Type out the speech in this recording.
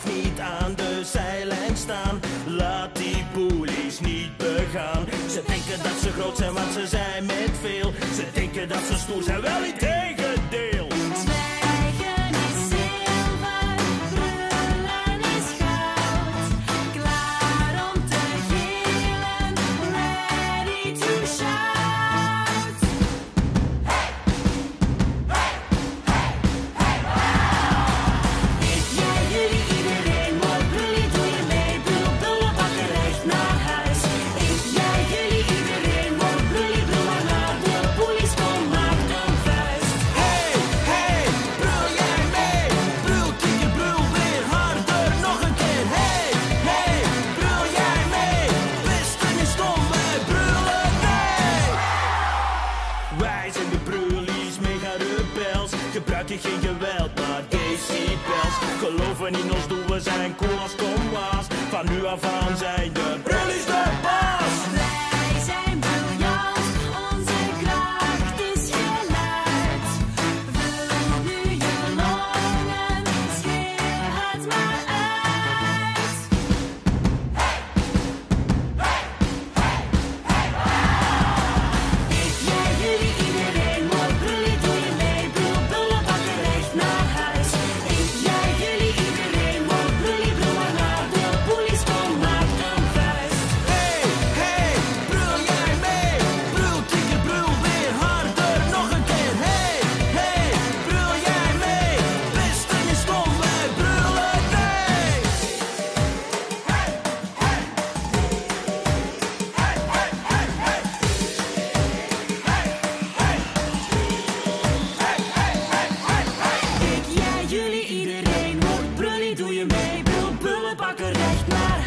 Blijf niet aan de zijlijn staan, laat die boelies niet begaan. Ze denken dat ze groot zijn, want ze zijn met veel. Ze denken dat ze stoer zijn, wel in tegendeel. Zwijgen is zilver, brullen is goud. Klaar om te gillen, ready to shout. Ik, jij, jullie, iedereen wordt brullie, doe je mee. Brul, brullen, pakken recht naar huis. Ik, jij, jullie, iedereen wordt brullie, brul maar naar de polies, kom, maak een vuist. Hey, hey, brul jij mee? Brul, kikker, brul weer harder, nog een keer. Hey, hey, brul jij mee? Westen is stom, wij brullen nee. Wij zijn de brullies, mega rebels. Gebruiken geen geweld, maar decibels. Geloven in ons doel, we zijn cool als komwaas. Van nu af aan zijn de brullies de baas. Wij zijn briljant, onze kracht is geluid. Vul nu je longen, schreeuw het maar uit. Ik, jij, jullie, iedereen wordt brullie, doe je mee. Brul, brullen, pakken recht naar huis. Ik, jij, jullie, iedereen wordt brullie, brul maar naar de polies, kom, maak een vuist. Hey, hey, brul jij mee? Brul, kikker, brul weer harder, nog een keer. Hey, hey, brul jij mee? Westen is stom, wij brullen nee. Ik, jij, jullie, iedereen wordt brullie, doe je mee. Brul, brullen, pakken recht naar